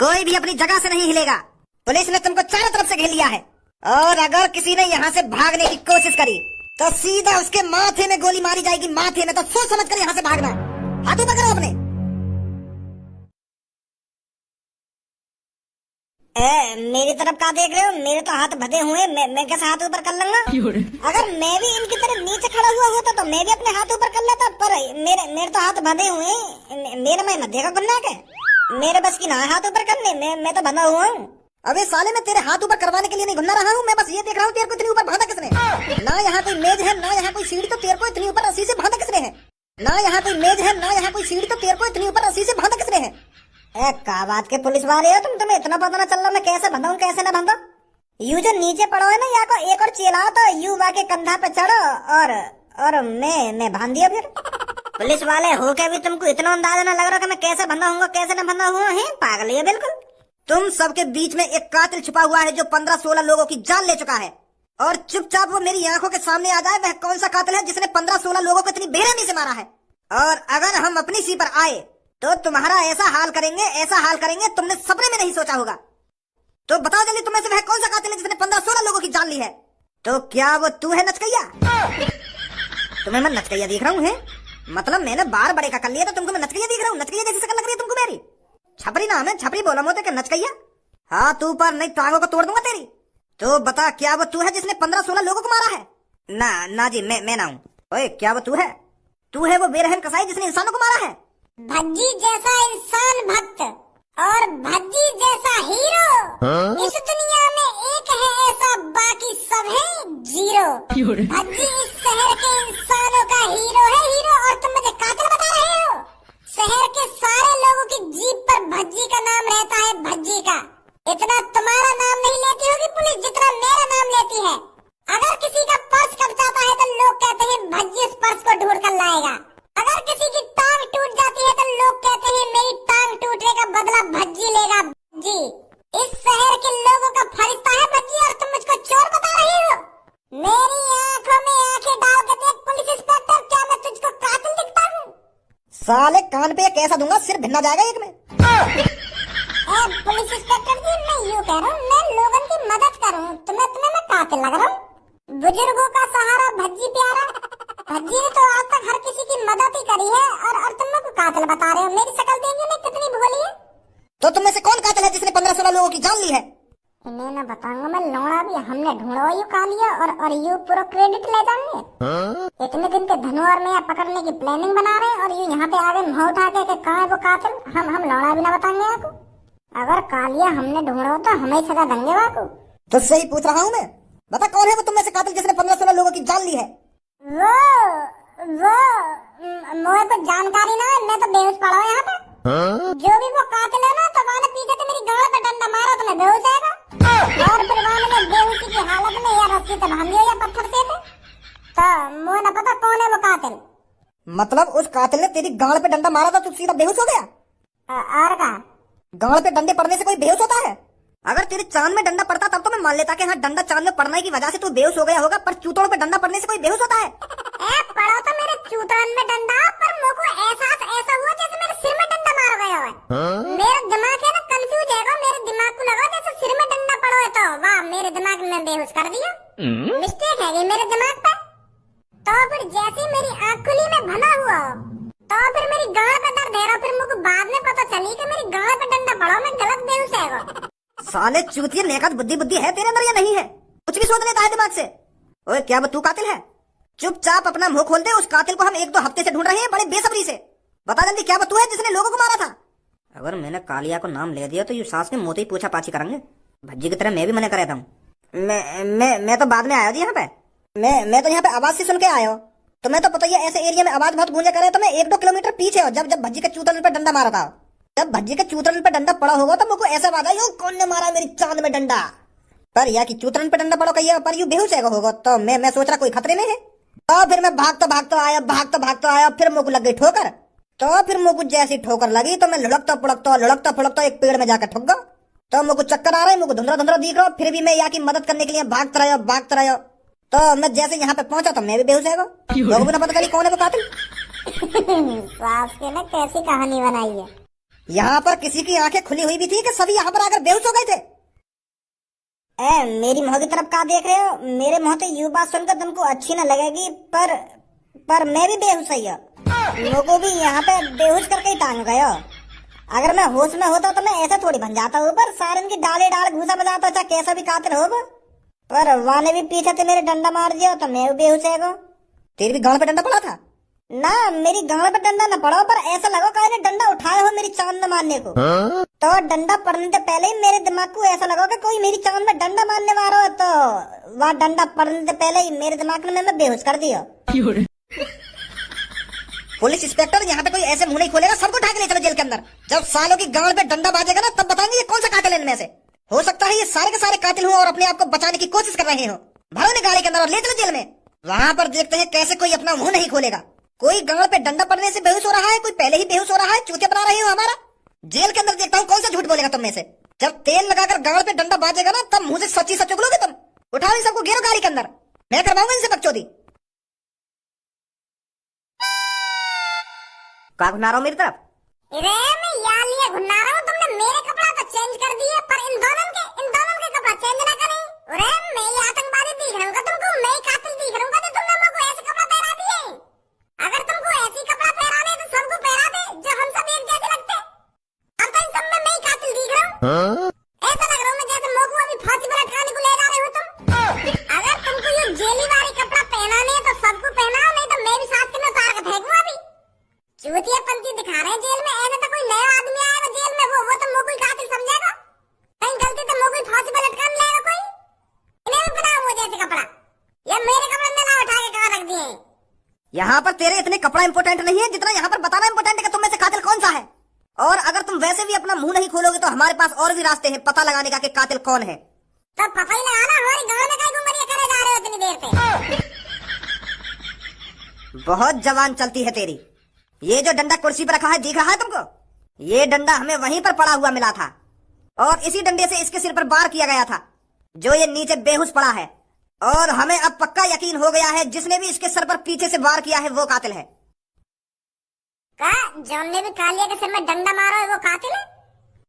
कोई भी अपनी जगह से नहीं हिलेगा। पुलिस ने तुमको चारों तरफ से घेर लिया है और अगर किसी ने यहाँ से भागने की कोशिश करी तो सीधा उसके माथे में गोली मारी जाएगी, माथे में। तो सोच समझ कर यहाँ से भागना। हाथ ऊपर करो अपने। मेरी तरफ का देख रहे हो? मेरे तो हाथ बंधे हुए, मैं कैसे हाथ ऊपर कर लूंगा? अगर मैं भी इनकी तरह नीचे खड़ा हुआ होता तो मैं भी अपने हाथ ऊपर कर लेता, पर मेरे तो हाथ बंधे हुए। मेरा मैं मध्य का गुन्ना है, मेरे बस की ना हाथ ऊपर करने। मैं तो बंधा हुआ हूँ। अबे साले, मैं तेरे हाथ ऊपर करवाने के लिए नहीं घुन्ना रहा हूँ। मैं बस ये देख रहा हूँ तेरे को इतनी ऊपर बांधा किसने? ना यहाँ कोई मेज है, ना यहाँ कोई सीढ़ी, तो तेरे को इतनी ऊपर रस्सी से बांधा किसने है? ना यहाँ कोई मेज है, ना यहाँ कोई सीढ़ी, तो तेरे को इतनी ऊपर रस्सी से बांधा किसने है? क्या बात के पुलिस वाले हो तुम? तुम्हें इतना पता ना चल रहा मैं कैसे बंधा हूँ कैसे ना बंधा? यू जो नीचे पड़ो है ना, या को एक और चिल्लाओ तो यू के कंधा पे चढ़ो और मैं बांध दिया। फिर पुलिस वाले हो के भी तुमको इतना अंदाजा ना लग रहा कि मैं कैसे बंधा हूँ कैसे ना बंधा हुआ है? पागल है बिल्कुल। तुम सबके बीच में एक कातिल छुपा हुआ है जो 15-16 लोगों की जान ले चुका है, और चुपचाप वो मेरी आंखों के सामने आ जाए। वह कौन सा कातिल है जिसने 15-16 लोगों को इतनी बेरहमी से मारा है? और अगर हम अपनी सी पर आए तो तुम्हारा ऐसा हाल करेंगे तुमने सपने में नहीं सोचा होगा। तो बताओ जल्दी, तुम्हें से वह कौन सा कातिल है जिसने 15-16 लोगों की जान ली है? तो क्या वो तू है नचकैया? तुम्हें मैं नचकैया दिख रहा हूँ? है मतलब मैंने बार बड़े का कर लिया तो तुमको मैं नचकैया दिख रहा हूँ? नचकैया जैसी शक्ल लग रही है तुमको मेरी? छपरी नाम है, छपरी बोला मोते के नचकैया। हाँ तू पर नहीं टांगों को तोड़ दूंगा तेरी। तो बता, क्या वो तू है जिसने 15-16 लोगों को मारा है? ना जी, मैं ना हूँ। ओए, क्या वो तू है? तू है वो बेरहम कसाई जिसने इंसानों को मारा है? भज्जी जैसा इंसान भक्त और भज्जी जैसा हीरो इस दुनिया में एक है ऐसा, बाकी सब है जीरो। भज्जी इस शहर के इंसानों का हीरो है, हीरो। और तुम मुझे कातिल बता रहे हो? शहर के सारे लोगों की जीप पर भज्जी का नाम रहता है, भज्जी का। इतना तुम्हारा नाम नहीं लेती होगी पुलिस जितना मेरा नाम लेती है। अगर किसी का पर्स कट जाता है तो लोग कहते हैं भज्जी उस पर्स को ढूंढ कर लाएगा। अगर किसी की टांग टूट जाती है तो लोग कहते हैं मेरी टांग टूटने का बदला भज्जी लेगा। भज्जी इस शहर के लोगों का फरिश्ता है भज्जी, और तुम मुझको चोर बता रही हो? मेरी आंखों में आंखें डाल के देख पुलिस इंस्पेक्टर, क्या मैं तुझको कातिल दिखता हूँ? साले कान पे कैसा दूंगा, सिर भिन्ना जाएगा एक में। पुलिस इंस्पेक्टर जी, मैं यूँ कह रहा हूँ, मैं लोगों की मदद करूँ, तुम्हें मैं कातिल लग रहा हूँ? बुजुर्गों का सहारा भज्जी प्यारा। भज्जी ने तो आज तक हर किसी की मदद ही करी है, और तुम मेरे को कातिल बता रहे हो? मेरी शक्ल देंगे मैं कितनी भोली है? तो तुम में से कौन कातिल है जिसने 15-16 लोगों की जान ली है? मैं ना बताऊंगा, मैं लौड़ा भी हमने ढूंढा यू खा लिया और यू पूरा क्रेडिट ले जाएंगे। इतने दिन के धनु और मैं पकड़ने की प्लानिंग बना रहे हैं, और यू यहाँ पे आ गए मुँह उठा के कहाँ है वो कातिल? हम लौड़ा भी ना बताएंगे आपको। अगर कालिया हमने ढूंढा तो हमें सजा देंगे आपको। तो सही पूछ रहा हूँ मैं, बता कौन है वो तुम में से कातिल जिसने 15-16 लोगों की जान ली है? वो मुझे तो जानकारी ना है, मैं तो बेहोश पड़ा हूँ यहाँ पे। जो भी वो कातिल है ना, तो वहाँ पीछे से मेरी गाल पे डंडा मारा तो मैं बेहोश आएगा, और फिर वहाँ में बेहोशी की हालत में या रस्सी से बांध दिया या पत्थर से। तो मुझे ना पता कौन है वो कातिल। मतलब उस कातिल ने तेरी गाल पे डंडा मारा था, तू सीधा बेहोश हो गया? और का गाल पे डंडे पड़ने से कोई बेहोश होता है? अगर तेरे चांद में डंडा पड़ता तब तो मैं मान लेता कि हाँ डंडा चांद में पड़ने की वजह से तू बेहोश हो गया होगा, पर चूतोड़ पे डंडा पड़ने से कोई बेहोश होता है? पड़ा तो मेरे चूतन में डंडा, पर मुझको एहसास ऐसा हुआ जैसे मेरे सिर में डंडा मारा गया है। मेरा दिमाग है ना कंफ्यूज है, मेरे दिमाग को लगा जैसे सिर में डंडा पड़ा है। तो वाह, मेरे दिमाग में बेहोश कर दिया। मिस्टेक है ये मेरे दिमाग पे। तो फिर जैसे मेरी आँख खुली में भला हुआ, तो फिर मेरी गाल पे दर्द है, फिर मुझको बाद में पता चली कि मेरी गाल पे डंडा पड़ा, मैं गलत बेहोश है। साले चूतिया, नेकत बुद्धि है तेरे अंदर या नहीं है? कुछ भी सोच लेता है दिमाग से। ओए, क्या वो तू कातिल है? चुपचाप अपना मुंह खोल दे। उस कातिल को हम 1-2 हफ्ते से ढूंढ रहे हैं बड़े बेसब्री से। बता जल्दी, क्या वो तू है जिसने लोगों को मारा था? अगर मैंने कालिया को नाम ले दिया तो ये सास ने मोते ही पूछा पाछी करेंगे। भज्जी की तरह मैं भी मना कर रहा हूँ। मैं तो बाद में आया यहाँ पे। मैं तो यहाँ पे आवाज से सुन के आया हूँ। तुम्हें तो पता ही है ऐसे एरिया में आवाज बहुत गूंजा करे। तो मैं 1-2 किलोमीटर पीछे हो जब भज्जी के चूतन पे डंडा मारा था। जब भज्जी के चूतन पे डंडा पड़ा होगा तो मुझको ऐसा बात आई, कौन ने मारा मेरी चांद में डंडा? पर या कि चूतन पे डंडा पड़ा कहिए, पर यू बेहोश होगा। तो मैं सोच रहा कोई खतरे में है। तो फिर मैं भागता आया, फिर मुझको लग गई ठोकर। तो फिर मुझको जैसी ठोकर लगी तो मैं लुढ़कता फुड़कता एक पेड़ में जाकर ठुक गया। तो मुझको चक्कर आ रहा है, मुझको धुंधला दिख रहा, फिर भी मैं यहाँ की मदद करने के लिए भागता रहा। तो मैं जैसे यहाँ पे पहुंचा तो मैं भी बेहोश है। लोगों को ना पता चली कौन है वो कातिल। सास के ना कैसी कहानी बनाई है। यहाँ पर किसी की आंखें खुली हुई भी थी कि सभी यहाँ पर आकर बेहोश हो गए थे? मेरी मुंह की तरफ कहाँ देख रहे हो? मेरे मुंह से यूं बात सुनकर तुमको अच्छी न लगेगी, पर मैं भी बेहोश ही हूँ। मुझको भी यहाँ पे बेहोश करके ही टांग गए हो। अगर मैं होश में होता तो मैं ऐसा थोड़ी बन जाता हूँ, पर सारन की डाले डाल घूसा बजाता, चाहे कैसा भी कातिल हो। पर वाने भी पीछे से मेरे डंडा मार दिया तो मैं भी बेहोश है। तेरी भी गांड पे डंडा पड़ा था? ना, मेरी गांड पे डंडा न पड़ा, पर ऐसा लगा कि ने डंडा उठाया हो मेरी चांद में मारने को। तो डंडा पड़ने से पहले ही मेरे दिमाग को ऐसा लगा कि कोई मेरी चांद में डंडा मारने वाला हो, तो वह डंडा पड़ने से पहले ही मेरे दिमाग में मैं बेहोश कर दिया। पुलिस इंस्पेक्टर, यहाँ पे कोई ऐसे मुंह नहीं खोलेगा, सबको उठा के ले चलो जेल के अंदर। जब सालों की गांड पे डंडा बाजेगा ना, तब बताएंगे ये कौन सा कातिल है इनमें से। हो सकता है ये सारे के सारे कातिल हो और अपने आप को बचाने की कोशिश कर रहे हो। भरो ने गाड़ी के अंदर और ले चलो जेल में। वहाँ पर देखते हैं कैसे कोई अपना मुंह नहीं खोलेगा। कोई गांड पे डंडा पड़ने से बेहोश हो रहा है, कोई पहले ही बेहोश हो रहा है। चूतिया बना रहे हो हमारा। जेल के अंदर देखता हूँ कौन सा झूठ बोलेगा तुम में से। जब तेल लगाकर गांड पे डंडा बाजेगा ना, तब मुंह से सच्ची सच उगलोगे तुम। उठाओ इन सबको, घेरो गाड़ी के अंदर, मैं करवाऊंगा इनसे बकचोदी। क्या घुना रहा हूँ मेरी तरफ? अरे मैं यहाँ लिए घुना रहा हूँ, तुमने मेरे कपड़ा तो चेंज कर दिए, पर इन दोनों के कपड़ा चेंज ना करें। अरे मैं ये आतंकवादी दिख रहा हूँ तुमको, मैं कातिल दिख रहा हूँ, तुमने मेरे को ऐसे कपड़ा पहरा दिए। अगर तुमको ऐसी कपड़ा पहराने तो सबको पहरा दे, जो हम सब एक जैसे लगते। अब तो इन सब में मैं ही कातिल दिख रहा हूँ। ऐसा लग रहा हूँ मैं जैसे मोको अभी फांसी पर लटकाने को ले जा रहे हो तुम। अगर तुमको ये जेली वाली कपड़ा पहनाने तो सबको पहनाओ, नहीं तो मैं भी साथ में उतार के फेंकूं। अभी चूतिया पंथी दिखा रहे हैं जेल में। ऐसे तो कोई नया आदमी आएगा जेल में, वो तो मुझे कोई कातिल समझेगा। कहीं गलती तो मुझे कोई फांसी पर लटकाने लेगा कोई। इन्हें भी बनाओ मुझे ऐसे कपड़ा, या मेरे कपड़े में ना उठा के कहाँ रख दिए। यहाँ पर तेरे इतने कपड़ा इंपोर्टेंट नहीं है जितना यहाँ पर बताना इंपोर्टेंट है कि तुम में से कातिल कौन सा है। और अगर तुम वैसे भी अपना मुंह नहीं खोलोगे तो हमारे पास और भी रास्ते हैं पता लगाने का कि कातिल कौन है। तो पता ही लगाना, हमारी गाँव में कहीं घुमरिया करे जा रहे हो इतनी देर से। बहुत जवान चलती है तेरी। ये जो डंडा कुर्सी पर रखा है दिख रहा है तुमको? ये डंडा हमें वहीं पर पड़ा हुआ मिला था और इसी डंडे से इसके सिर पर वार किया गया था, जो ये नीचे बेहोश पड़ा है। और हमें अब पक्का यकीन हो गया है जिसने भी इसके सर पर पीछे से वार किया है वो कातिल है। जॉन ने भी कालिया के सिर में डंडा मारा है वो कातिल है?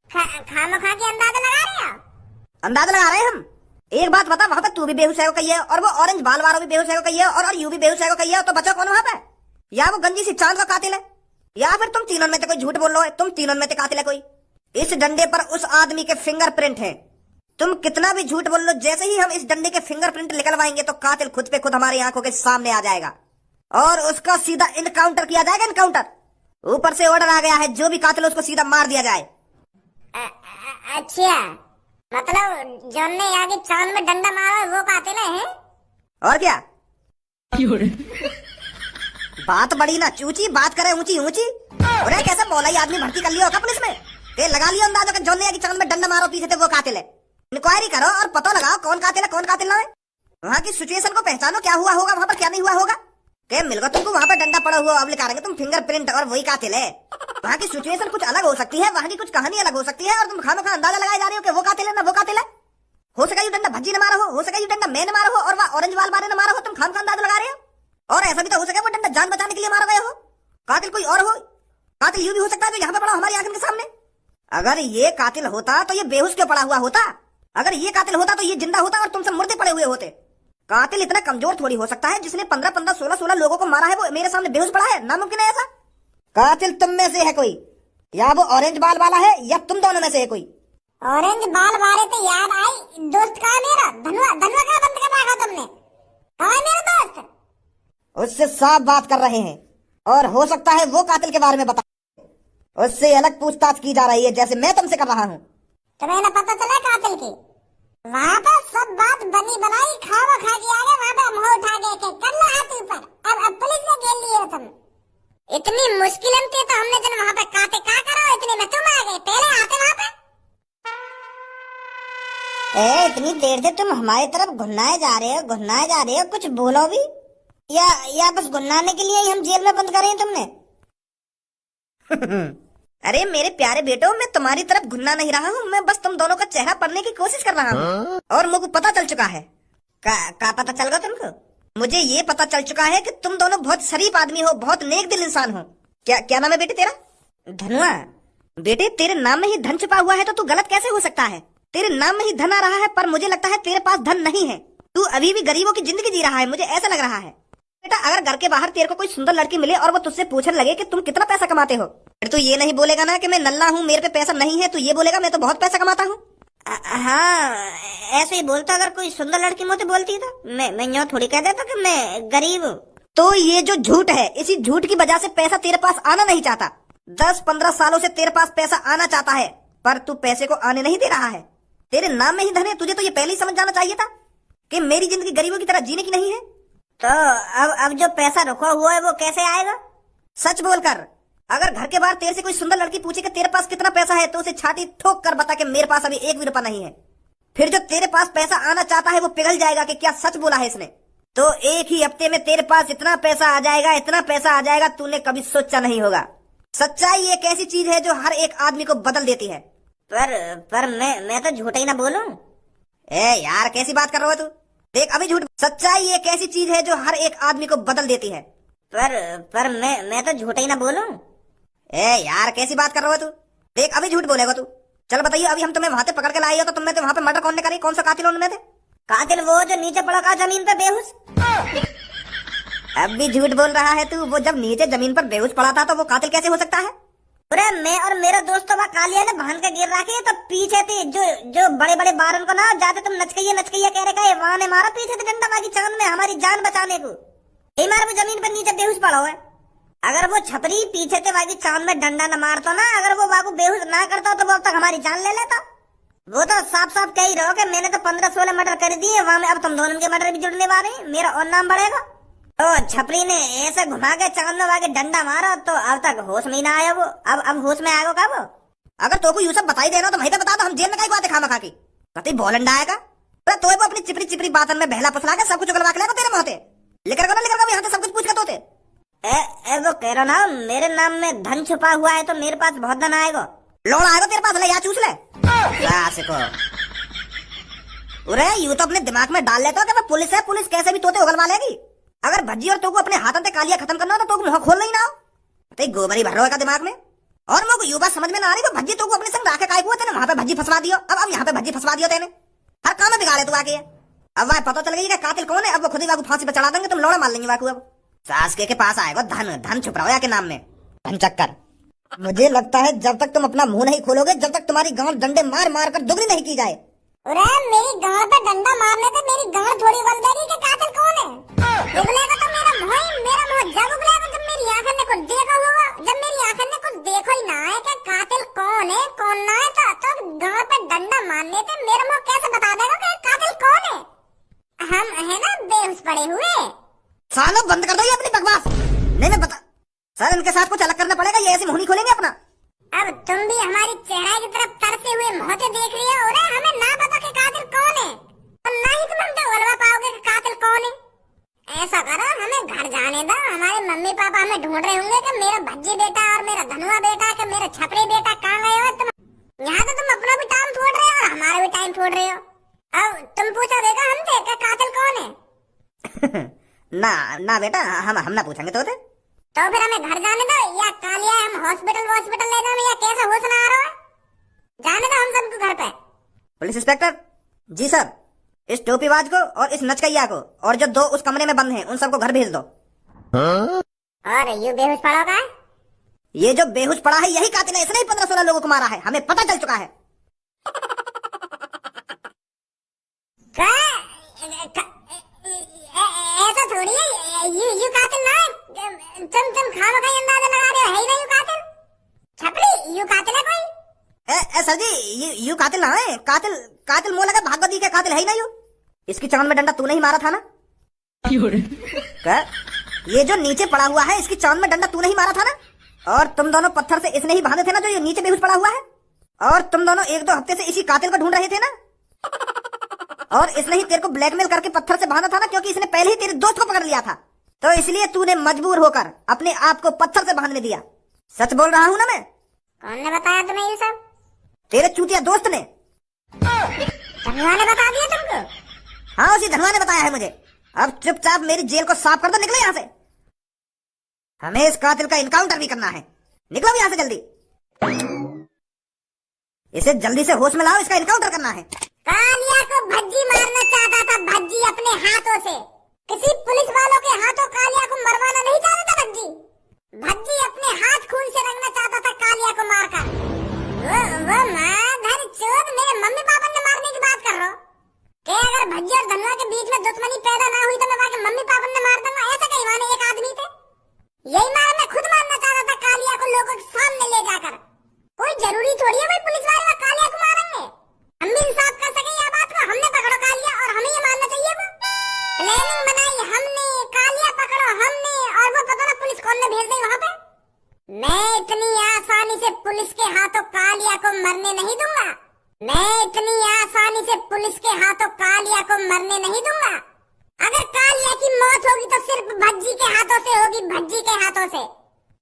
खामखा के अंदाजा लगा रहे हैं। अंदाजा लगा रहे हैं हम। एक बात बता, वहाँ पे तू भी बेहोश है कही है, और वो ऑरेंज बाल वाला भी बेहोश है कही है, और यू भी बेहोश है कही है, तो बचा कौन वहाँ पे? या वो गंजी सी चांद का कातिल है, या फिर तुम तीनों में से कोई झूठ बोल रहे हो। तुम तीनों में से कातिल है कोई। इस डंडे पर उस आदमी के फिंगरप्रिंट है। तुम कितना भी झूठ बोल लो, जैसे ही हम इस डंडे के फिंगरप्रिंट निकलवाएंगे तो कातिल खुद पे खुद हमारी आंखों के सामने आ जाएगा और उसका सीधा इनकाउंटर किया जाएगा। इनकाउंटर, ऊपर से ऑर्डर आ गया है, जो भी कातिल उसको सीधा मार दिया जाए। अच्छा, मतलब जॉन ने यहाँ की चांद में डंडा मारा वो कातिल है? और क्या? बात बड़ी ना चूची, बात करे ऊंची ऊंची। अरे कैसे मौलाई आदमी भर्ती कर लिया पुलिस में? ते लगा लिया अंदाजा कि जॉन ने की चांद में डंडा मारो पीछे थे वो कातिल है। इंक्वायरी करो और पता लगाओ कौन कातिल है कौन कातिल ना है। वहाँ की सिचुएशन को पहचानो, क्या हुआ होगा वहाँ पर क्या नहीं हुआ होगा। क्या मिलगा तुमको वहाँ पर डंडा पड़ा हुआ, अब लिखा तुम फिंगरप्रिंट और वही कातिल है। वहाँ की सिचुएशन कुछ अलग हो सकती है, वहाँ की कुछ कहानी अलग हो सकती है, और तुम खामखा अंदाजा लगाए जा रहे हो कि वो कातिल है ना वो कातिल है। हो सका ये डंडा भज्जी ने मारा हो सका ये डंडा मैं ने मारा हो, और वह ऑरेंज वाल वाले ने मारा हो। तुम खामखा अंदाजा लगा रहे हो। और ऐसा भी तो हो सके वो डंडा जान बचाने के लिए मारा गया हो। कातिल कोई और हो, कातिल यूं भी हो सकता है जो यहाँ पे पड़ा हमारी आंखों के सामने। अगर ये कातिल होता तो ये बेहोश क्यों पड़ा हुआ होता? अगर ये कातिल होता तो ये जिंदा होता और तुम सब मुर्दे पड़े हुए होते। कातिल इतना कमजोर थोड़ी हो सकता है, जिसने 15-15, 16-16 लोगों को मारा है वो मेरे सामने बेहोश पड़ा है। नामुमकिन है ऐसा। कातिल तुम में से है कोई, या वो ऑरेंज बाल वाला है, या तुम दोनों में से है कोई। ऑरेंज बाल वाले तो याद आई, दोस्त कहाँ मेरा? धनुआ का बंद कर रखा तुमने। कहाँ है मेरा दोस्त? उससे साफ बात कर रहे हैं, और हो सकता है वो कातिल के बारे में बता। उससे अलग पूछताछ की जा रही है जैसे मैं तुमसे कर रहा हूँ। तुम्हें ना पता चला कातिल की? वहाँ पर सब बात बनी बनाई खावा खा के आ गए, वहाँ पे मुँह उठा के कर लो हाथ ऊपर। अब पुलिस ने घेर लिए हो तुम। इतनी मुश्किल थी तो हमने जब वहाँ पे काते क्या करो, इतने में तुम आ गए। पहले आते वहाँ पे। इतनी देर से तुम हमारी तरफ घुन्नाए जा रहे हो, कुछ बोलो भी। या बस घुन्नाने के लिए ही हम जेल में बंद करे हैं तुमने? अरे मेरे प्यारे बेटो, मैं तुम्हारी तरफ घुन्ना नहीं रहा हूँ, मैं बस तुम दोनों का चेहरा पढ़ने की कोशिश कर रहा हूँ। और मुझे पता चल चुका है। का पता चल गया तुमको? मुझे ये पता चल चुका है कि तुम दोनों बहुत शरीफ आदमी हो, बहुत नेक दिल इंसान हो। क्या नाम है बेटे तेरा? धनुआ। बेटे तेरे नाम में ही धन छुपा हुआ है तो तू गलत कैसे हो सकता है? तेरे नाम में ही धन आ रहा है पर मुझे लगता है तेरे पास धन नहीं है। तू अभी भी गरीबों की जिंदगी जी रहा है, मुझे ऐसा लग रहा है। बेटा अगर घर के बाहर तेरे को कोई सुंदर लड़की मिले और वो तुझसे पूछने लगे कि तुम कितना पैसा कमाते हो, फिर तू ये नहीं बोलेगा ना कि मैं नल्ला हूँ मेरे पे पैसा नहीं है, तू ये बोलेगा मैं तो बहुत पैसा कमाता हूँ। हाँ ऐसे ही बोलता, अगर कोई सुंदर लड़की मुझे बोलती तो मैं यूँ थोड़ी कह देता कि मैं गरीब हूँ। तो ये जो झूठ है, इसी झूठ की वजह से पैसा तेरे पास आना नहीं चाहता। 10-15 सालों से तेरे पास पैसा आना चाहता है पर तू पैसे को आने नहीं दे रहा है। तेरे नाम में ही धन है, तुझे तो ये पहले ही समझ जाना चाहिए था कि मेरी जिंदगी गरीबों की तरह जीने की नहीं है। तो अब जो पैसा रुका हुआ है वो कैसे आएगा? सच बोलकर। अगर घर के बाहर तेरे से कोई सुंदर लड़की पूछे कि तेरे पास कितना पैसा है तो उसे छाती ठोक कर बता कि मेरे पास अभी 1 भी रुपया नहीं है। फिर जो तेरे पास पैसा आना चाहता है वो पिघल जाएगा कि क्या सच बोला है इसने। तो एक ही हफ्ते में तेरे पास इतना पैसा आ जाएगा, इतना पैसा आ जाएगा तूने कभी सोचा नहीं होगा। सच्चाई एक ऐसी चीज है जो हर एक आदमी को बदल देती है। पर मैं तो झूठ ही ना बोलूं। ए यार कैसी बात कर रहे हो तू? देख अभी झूठ। सच्चाई एक ऐसी चीज है जो हर एक आदमी को बदल देती है। पर मैं तो झूठ ही ना बोलूं। ए यार कैसी बात कर रहे हो तू? देख अभी झूठ बोलेगा तू। चल बताइए, अभी हम तुम्हें वहां से पकड़ के लाए हो तो तुमने वहां पे मर्डर कौन ने करी? कौन सा कातिल उनमें थे? कातिल वो जो नीचे पड़ा था जमीन पे बेहोश। अब भी झूठ बोल रहा है तू। वो जब नीचे जमीन पर बेहोश पड़ा था तो वो कातिल कैसे हो सकता है? अरे मैं और मेरा दोस्त वहाँ कालिया ने बांध के गिर रखे तो पीछे थे जो बड़े बड़े बारन को ना जाते तुम नचकैया कह रहे वहां ने मारा पीछे से डंडा बाकी चांद में हमारी जान बचाने को। यही मारा वो जमीन पर नीचे बेहोश पड़ा हुआ है। अगर वो छपरी पीछे थे बाकी चांद में डंडा न मारता ना, अगर वो बाबू बेहोश ना करता तो वो अब तक हमारी जान ले लेता। वो तो साफ साफ कह ही रहो कि मैंने तो 15-16 मर्डर कर दिए वहां में, अब तुम दोनों के मर्डर भी जुड़ने वाले हैं, मेरा और नाम बढ़ेगा। तो छपरी ने ऐसे घुमा के चांद में वाके डंडा मारा तो अब तक होश में ही ना आया वो। अब होश में आएगा कब? अगर तो को यूसुफ बताई देना तो वहीं पे बता दो, हम जेल में कई बातें खा मखा की कती बोलंडा आएगा। तो वो अपनी चिपरी चिपरी बातन में बहला फसला के सब कुछ उगलवा के लेगा तेरे मोहते। लेकर यहाँ से सब कुछ पूछ के तोते। वो कह रहा ना मेरे नाम में धन छुपा हुआ है तो मेरे पास बहुत धन आएगा। लोड़ आएगा तेरे पास, ले या चूस ले। अरे यू तो अपने दिमाग में डाल लेता कि पुलिस है, पुलिस कैसे भी तोते उगलवा लेगी। अगर भज्जी और तो को अपने हाथों से कालिया खत्म करना हो तो मुंह खोल नहीं ना हो तो गोबरी भर रहा दिमाग में। और मुझको यू बात समझ में ना आ रही तो भज्जी तो को अपने संग राखे काय हुआ तेने वहां पे भज्जी फंसवा दियो। अब यहाँ पे भज्जी फंसवा दियो तेने, हर काम में बिगाड़े तू आके। अब वह पता चल गई कि कातिल कौन है। अब वो खुद ही बाबू फांसी पे चढ़ा देंगे, तुम लौड़ा मार लेंगे बाकू। अब सास के पास आएगा धन छुप रहा के नाम में धन चक्कर। मुझे लगता है जब तक तुम अपना मुंह नहीं खोलोगे, जब तक तुम्हारी गांड डंडे मार मार कर दुगनी नहीं की जाए। अरे मेरी गांड पे डंडा मारने से मेरी गांड थोड़ी उगल देगी कि कातिल कौन है। उगलेगा तो मेरा मुंह जब उगलेगा जब मेरी आंखों ने कुछ देखा होगा। जब मेरी आंखों ने कुछ देखा ही ना है कि कातिल कौन है कौन ना है तो गांड पे डंडा मारने से मेरा मुंह कैसे बता देगा कि कातिल कौन है? हम है ना बेहोश पड़े हुए। सालों बंद कर दो ये अपनी बकवास। नहीं मैं बता सर इनके साथ कुछ अलग करना पड़ेगा, ये ऐसे मुंह नहीं खोलेंगे अपना। अब तुम भी हमारी चेहरा की तरफ तरसे हुए मोहते देख रही हो। अरे हमें ना पता कि कातिल कौन है और ना ही तुम हमसे उगलवा पाओगे कि कातिल कौन है। ऐसा करो हमें घर जाने दो, हमारे मम्मी पापा हमें ढूंढ रहे होंगे कि मेरा भज्जी बेटा और मेरा धनुआ बेटा कि मेरा छपरी बेटा कहाँ गए हो तुम। यहाँ तो तुम अपना भी टाइम छोड़ रहे हो और हमारा भी टाइम छोड़ रहे हो। अब तुम पूछोगे हमसे कि कातिल कौन है? ना बेटा हम ना पूछेंगे तो फिर हमें घर जाने दो या कालिया हम हॉस्पिटल ले जाए या कैसा होश ना आ रहा है। जाने दो हम सबको घर पे। पुलिस इंस्पेक्टर जी सर, इस टोपीबाज को और इस नचकैया को और जो 2 उस कमरे में बंद हैं उन सबको घर भेज दो। और ये बेहोश पड़ा है? ये जो बेहोश पड़ा है यही कातिल है, इसने ही 15-16 लोगों को मारा है, हमें पता चल चुका है। ऐसा थोड़ी है, यू कातिल ना है। तुम खामखा अंदाजा लगा रहे हो, है ही नहीं यू कातिल। छपरी यू कातिल है कोई? सर जी यू कातिल ना है, कातिल मुंह लगा भागवती के कातिल है ही नहीं यू। इसकी चांद में डंडा तूने ही मारा था ना? ये जो नीचे पड़ा हुआ है इसकी चांद में डंडा तूने ही मारा था ना? और तुम दोनों पत्थर से इसने ही बांधे थे ना जो ये नीचे बेहोश पड़ा हुआ है? और तुम दोनों 1-2 हफ्ते से इसी कातिल को ढूंढ रहे थे ना? और इसने ही तेरे को ब्लैकमेल करके पत्थर से बांधा था ना, क्योंकि इसने पहले ही तेरे दोस्त को पकड़ लिया था, तो इसलिए तूने मजबूर होकर अपने आप को पत्थर से बांधने दिया। सच बोल रहा हूँ ना मैं? कौन ने बताया तुम्हें ये सब? तेरे चूतिया दोस्त ने। धनुआ ने बता दिया तुमको? हाँ उसी धनुआ ने बताया है मुझे। अब चुपचाप मेरी जेल को साफ कर दो, निकलो यहाँ से। हमें इस कातिल का इनकाउंटर भी करना है, निकलो यहाँ से जल्दी। इसे जल्दी से होश में लाओ, इसका इनकाउंटर करना है। कालिया को भज्जी मारना चाहता था, भज्जी अपने हाथों से। किसी पुलिस वालों के हाथों कालिया को मरवाना नहीं चाहता था भज्जी। भज्जी अपने हाथ खून से रंगना चाहता था कालिया को मारकर। वो माधर चोद, मेरे मम्मी पापा ने मारने की बात कर रहे हो कि अगर भज्जी और धनुआ के बीच में दुश्मनी पैदा ना हुई तो मैं वहां मम्मी पापा ने मार दूंगा, ऐसा कहीं माने एक आदमी थे। यही मारा, मैं खुद मारना चाहता था कालिया को लोगों के सामने ले जाकर। कोई जरूरी थोड़ी है भाई पुलिस वाले कालिया को मारेंगे। हम भी इंसाफ कर सके यह बात को, हमने पकड़ो कालिया और हमें ये मानना चाहिए। वो प्लानिंग बनाई हमने, कालिया पकड़ो हमने, और वो पता ना पुलिस कौन ने भेज दी वहां पे। मैं इतनी आसानी से पुलिस के हाथों कालिया को मरने नहीं दूंगा। मैं इतनी आसानी से पुलिस के हाथों कालिया को मरने नहीं दूंगा। अगर कालिया की मौत होगी तो सिर्फ भज्जी के हाथों से होगी, भज्जी के हाथों से।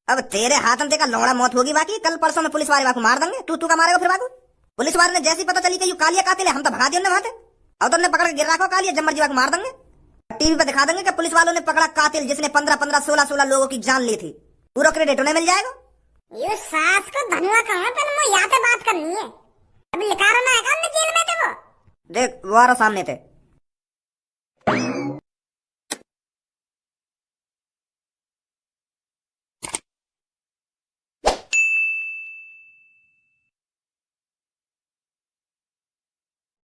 अब तेरे हाथ में तेरा लौड़ा मौत होगी, बाकी कल परसों में पुलिस वाले मार देंगे। तू का मारेगा फिर बाकू। पुलिस वाले ने जैसी पता चली कि यू कालिया कातिल है, हम तो भगा दिए वहां से। और तुमने पकड़ के गिर रखो कालिया, जम्मर जीवा को मार देंगे। टीवी पे दिखा देंगे कि पुलिस वालों ने पकड़ा कातिल जिसने 15-15, 16-16 लोगों की जान ली थी। पूरा क्रेडिट उन्हें मिल जाएगा। ये सास को धनुआ कहाँ पर मुझे यहाँ पे बात करनी है। अभी लिखा रहना है जेल में थे वो। देख वो आ रहा सामने थे।